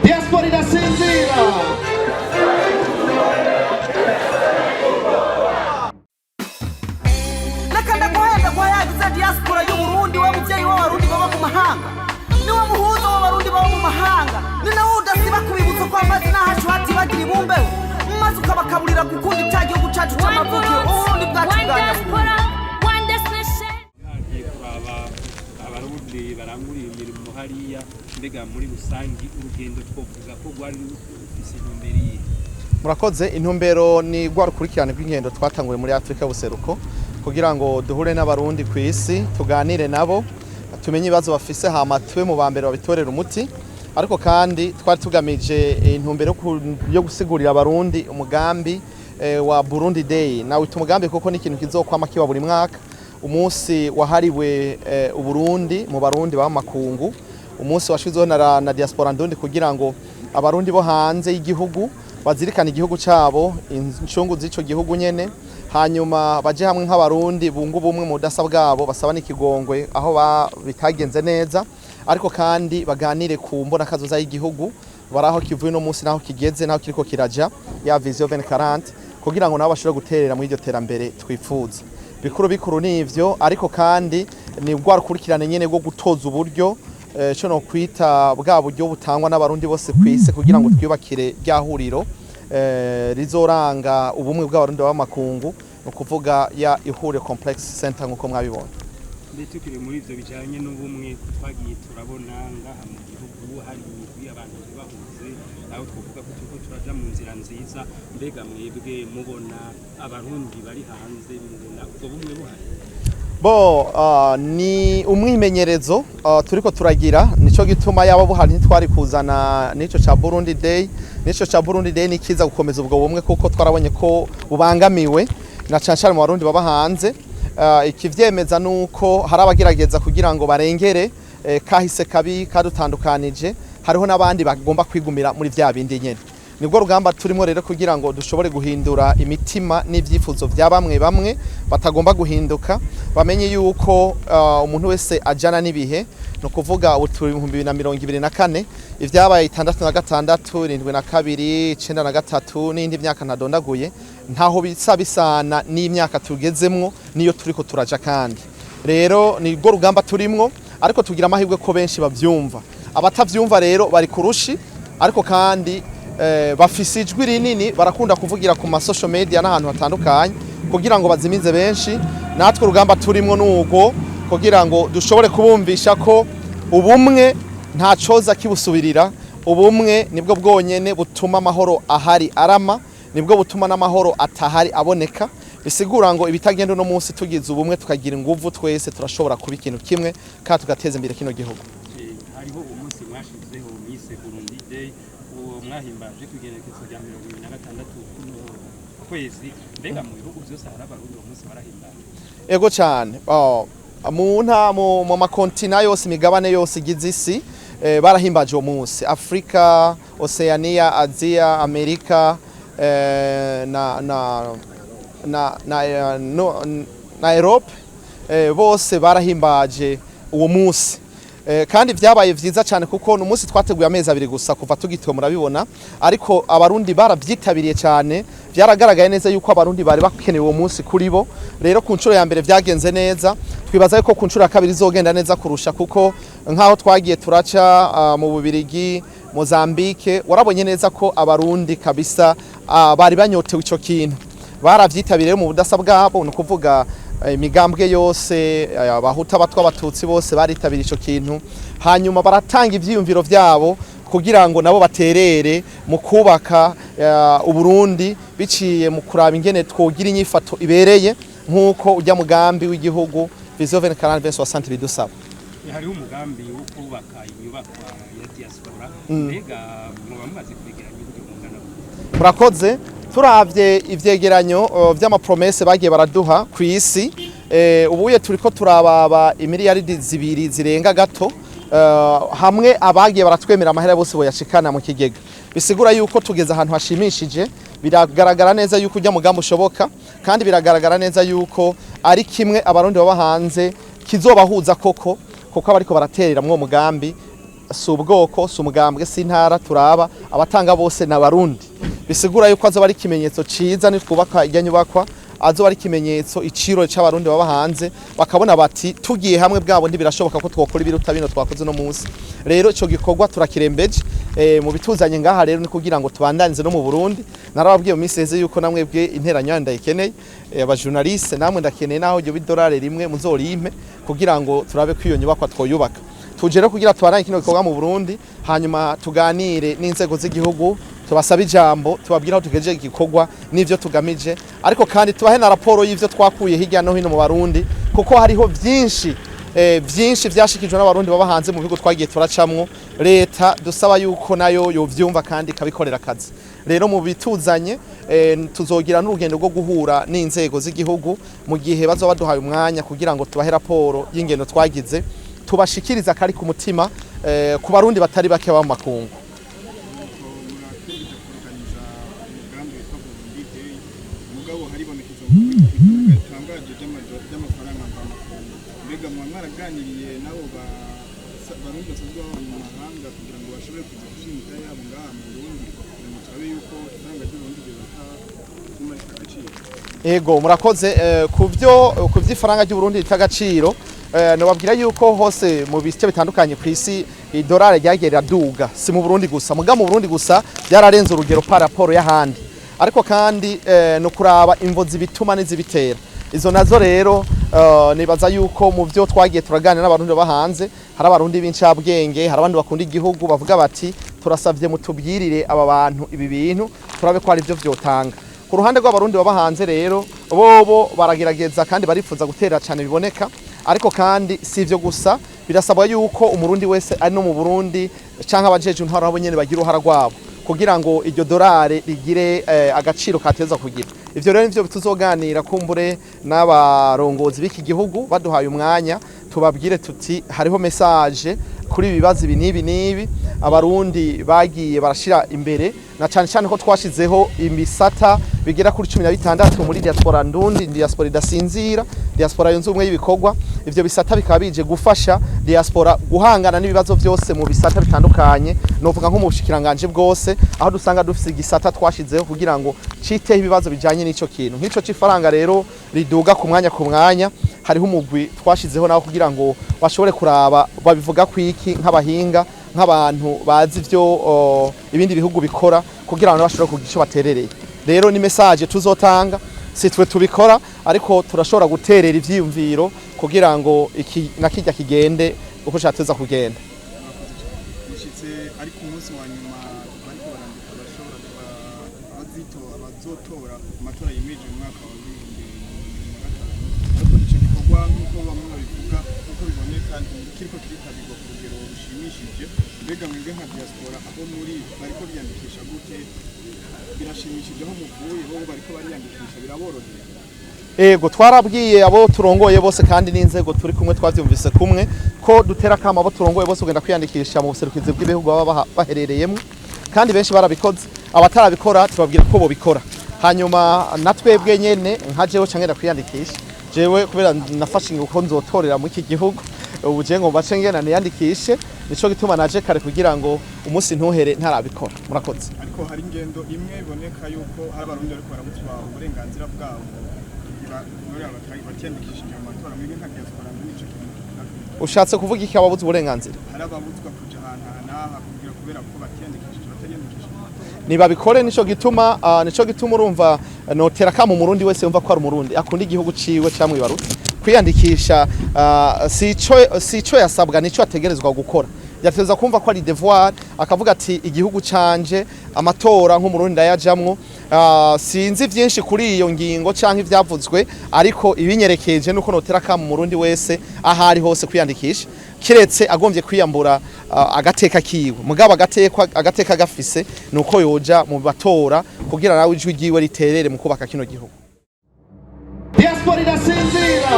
Diaspora irasinzira. Nakanda guhenda guhayagiza diaspora y'Uburundi wa muvyeyi w'abarundi baba mu mahanga. Ni wa muhuzo w'abarundi baba mu mahanga. Ni nawe udasiba kubibutsa ko amazi n'ahacu hatibagira ibumbeho. Maze ukabakaburira gukunda icyagihugu cyacu cy'amavuko. Uburundi bwacu bwanyabura. baranguriye imirimo hariya mbega muri rusangi urugendo twovuga ko gwari rufise intumbero. Murakoze, intumbero ni gwa rukurikirane rw'ingendo twatanguye muri Afrika y'ubuseruko kugira ngo duhure n'abarundi ku isi tuganire nabo tumenye ibibazo bafise hama tube mu bambere babitorera umuti, ariko kandi twari tugamije intumbero yo gusigurira abarundi umugambi wa Burundi Day. Nawe umugambi kuko ni ikintu kizokwama kiba buri mwaka, umunsi wahariwe Uburundi mu barundi ba makungu, umunsi washizweho na Diaspora Ndundi kugira ngo abarundi bo hanze y'igihugu bazirikana igihugu cyabo, incungu z'ico gihugu nyene, hanyuma baje hamwe nk'abarundi bungu bumwe mu dasa bwabo, basaba n'ikigongwe aho bitagenze neza, ariko kandi baganire ku mbona kazoza y'igihugu, baraho kivuye no munsi naho kigeze naho kiriko kiraja ya vision 2040 kugira ngo nabo bashobore guterera mu iryo terambere twifuza. Bikuru nivyo, ariko kandi ni bwa rukurikirane nyene bwo gutoza uburyo cyo no kwita bwa buryo butangwa n'abarundi bose kwise kugira ngo twiyubakire ryahuriro rizoranga ubumwe bw'abarundi b'amakungu, no kuvuga ya ihure complex center nkuko mwabibona. Tukiri muri ivyo bijanye n'ubumwe twagiye turabona ngaha mu gihugu hari imigwi abantu bahuze, aho twovuga ko tuko turaja mu nzira nziza. Mbega mwebwe mubona abarundi bari hanze mubona ubwo bumwe buhari? Ni umwimenyerezo turiko turagira, nico gituma yaba buhari ntitwari kuzana nico ca Burundi Day. Nico ca Burundi Day nikiza gukomeza ubwo bumwe kuko twarabonye ko bubangamiwe na canshara mu barundi baba hanze. Ikivyemeza nuko hari abagerageza kugira ngo barengere kahise kabi kadutandukanije, hariho n'abandi bagomba kwigumira muri vya bindi nyene. Nibwo rugamba turimo rero kugira ngo dushobore guhindura imitima n'ivyifuzo vya bamwe batagomba guhinduka, bamenye yuko umuntu wese ajana n'ibihe, no kuvuga turi 2024 ivyabaye 66 72 93 n'indi myaka ntadondaguye ntaho bisabisana n'imyaka tugezemwo niyo turiko turaja. Kandi rero nibwo rugamba turimwo, ariko tugira amahirwe ko benshi bavyumva. Abatavyumva rero bari kurushi, ariko kandi bafise ijwi rinini, barakunda kuvugira ku ma social media n'ahantu hatandukanye kugira ngo bazimize benshi. Natwe urugamba turimwo nugo kugira ngo dushobore kubumvisha ko ubumwe nta coza kibusubirira, ubumwe nibwo bwonyene butuma amahoro ahari arama, nibwo butuma n'amahoro atahari aboneka. Bisigura ngo ibitagenda no munsi tugize ubumwe tukagira inguvu, twese turashobora kuba ikintu kimwe kandi tugateza imbere kino gihugu. Hariho umunsi mwashizeho mise Burundi Day, mwahimbaje kugerekezo rya 2026 kwezi. Mbega mu bihugu byose hari abarundi umunsi barahimbaje? Ego cyane. Mu makontina yose, imigabane yose igize isi barahimbaje uwo munsi. Afrika, Oceania, Asia, Amerika na Europe, bose barahimbaje uwo munsi. Kandi vyabaye vyiza cyane kuko no munsi twateguye amezi 2 gusa kuva tugitwe murabibona, ariko abarundi baravyitabiriye cyane. Byaragaragaye neza yuko abarundi bari bakenewe uwo munsi kuri bo. Rero ku ncuro ya mbere vyagenze neza, twibaza yuko ku ncuro ya kabiri izogenda neza kurusha, kuko nkaho twagiye turaca mu Bubirigi, Mozambique, warabonye neza ko abarundi kabisa bari banyotewe ico kintu, baravyitabiriye mu budasa bwabo, no kuvuga imigambwe yose, abahuta batwa abatutsi bose baritabiriye ico kintu, hanyuma baratanga ivyiyumviro vyabo kugira ngo nabo baterere mu kubaka Uburundi biciye mu kuraba ingene twogira inyifato ibereye nkuko ujya mugambi w'igihugu vision 2040 bidusaba. Hari umugambi wo kubaka inyubakwa ya diaspora, mbega muba mumaze kwegeranya uburyo bungana? Murakoze. Turavye ivyegeranyo vy'amapromesse bagiye baraduha ku isi, ubuye turiko turababa imiliyaridi 2 zirenga gato, hamwe abagiye baratwemera amahera bose boyashikana mu kigega. Bisigura yuko tugeze ahantu hashimishije, biragaragara neza yuko ujya mugambo ushoboka, kandi biragaragara neza yuko ari kimwe abarundi baba hanze kizobahuza koko abariko baraterera mu mugambi si ubwoko si umugambwe si intara turaba abatanga bose n'abarundi bisigura yuko azoba ari ikimenyetso ciza nitwubaka ijya nyubakwa azoba ari ikimenyetso iciro c'abarundi baba hanze bakabona bati tugiye hamwe bwabo birashoboka ko twokora ibiruta bino twakoze no munsi rero ico gikorwa turakirembeje mu bituzanye ngaha rero ni kugira ngo tubandanize no mu Burundi narababwiye mu minsi heze yuko namwebwe interanyo ndayikeneye abajournaliste namwe ndakeneye naho iryo bidolari rimwe muzorimpe kugira ngo turabe ko iyo nyubakwa twoyubaka tujere kugira tubaranye kino gikorwa mu Burundi hanyuma tuganire n'inzego z'igihugu tubasaba ijambo tubabwira aho tugejeje igikorwa n'ivyo tugamije ariko kandi tubahe na raporo y'ivyo twakuye hirya no hino mu Barundi kuko hariho byinshi vyashikijwe n'abarundi baba hanze mu bihugu twagiye turacamwo leta dusaba yuko nayo yovyumva kandi kabikorera akazi rero mu bituzanye tuzogira n'urugendo rwo guhura n'inzego z'igihugu mu gihe bazoba baduhaye umwanya kugira ngo tubahe raporo y'ingendo twagize tubashikiriza kari ku mutima ku barundi batari bake ba makungu mwaraganiriye nabo barundi basanzwe baba mu mahanga kugira ngo bashobore kuza gushimika yabo ngaha mu Burundi mutabe yuko ifaranga ry'Uburundi ribata kumarika agaciro ego murakoze ku vy'ifaranga ry'Uburundi ritagaciro nobabwira yuko hose mu bice bitandukanye ku isi idolari ryagerera duga si mu Burundi gusa muga mu Burundi gusa byararenze urugero par rapport y'ahandi ariko kandi no kuraba imvozi bituma n'izibitera izo nazo rero nibaza yuko mu byo twagiye turaganira n'abarundi bahanze hari abarundi b'incabwenge hari abandi bakunda igihugu bavuga bati turasavye mutubwirire aba bantu ibi bintu turabe ko ari byo vyotanga ku ruhande rw'abarundi bahanze rero bobo baragerageza kandi barifuza gutera cyane biboneka ariko kandi si ivyo gusa birasabwa yuko umurundi wese ari no mu Burundi canke abajeje intwaro abo nyene bagira uruhara rwabo kugira ngo iryo dolari rigire agaciro kateza kugira ivyo rero nivyo tuzoganira kumbure n'abarongozi b'iki gihugu baduhaye umwanya tubabwire tuti hariho message kuri ibibazo ibi nibi abarundi bagiye barashira imbere na cyane ko twashizeho imisata bigera kuri 16 muri diaspora Ndundi diaspora idasinzira diaspora yunze umwe y'ibikorwa ivyo bisata bikaba bije gufasha diaspora guhangana n'ibibazo byose mu bisata bitandukanye novuga nko mu bushikiranganje bwose aho dusanga dufise igisata twashizeho kugira ngo citeho ibibazo bijanye n'ico kintu nk'ico c'ifaranga rero riduga ku mwanya hariho umugwi twashizeho naho kugira ngo bashobore kuraba babivuga kwiki nk'abahinga nk'abantu bazi ivyo ibindi bihugu bikora kugira ngo bashobore kugira ico baterereye rero ni message tuzotanga si twe tubikora ariko turashobora guterera ivyiyumviro kugira ngo iki nakijya kigende uko cyateza kugenda mushitse ariko umunsi wa nyuma bariko barandika bashobora bazotora amatora yemeje mu mwaka wa 2025 ariko ico gikorwa nk'uko bamwe babivuga uko biboneka kiriko kiritabirwa ku rugero rushimishije mbega mwebwe nka diaspora aho muri bariko biyandikisha gute birashimishije aho muvuye bo bariko bariyandikisha biraborohera ego twarabwiye abo turongoye bose kandi n'inzego turi kumwe twavyumvise kumwe ko dutera kama abo turongoye bose ugenda kwiyandikisha mu buserukizi bw'ibihugu baba baherereyemo kandi benshi barabikoze abatarabikora tubabwira ko bo bikora hanyuma natwebwe nyene nkajeho cangenda kwiyandikisha jewe kubera nafashe uko nzotorera mu iki gihugu ubu je ngo bace ngena niyandikishe nico gituma naje kare kugira ngo umunsi ntuhere ntarabikora murakoze ariko hari ingendo imwe iboneka yuko hari abarundi ariko barabutwa uburenganzira bwabo batiyandikishije mu matora mwebwe nka diaspora n'ico kintu ushatse kuvuga iki ababuze uburenganzira hari ababuzwa kuja ahantu hanaha kugira kubera ko batiyandikishije batariyandikishije nibabikore nico gituma urumva notera kama umurundi wese yumva ko ari umurundi akunda igihugu ciwe camwibarutse kwiyandikisha sico yasabwa nico ategerezwa gukora yateza kumva ko ari devoir akavuga ati igihugu canje amatora nk'umurundi ndayajamwo sinzi vyinshi kuri iyo ngingo canke ivyavuzwe ariko ibinyerekeje nuko notera kama umurundi wese ahari hose kwiyandikisha kiretse agombye kwiyambura agateka kiwe mugabo agateka gafise nuko yoja mu batora kugira nawe ijwi ryiwe riterere mu kubaka kino gihugu Diaspora idasinzira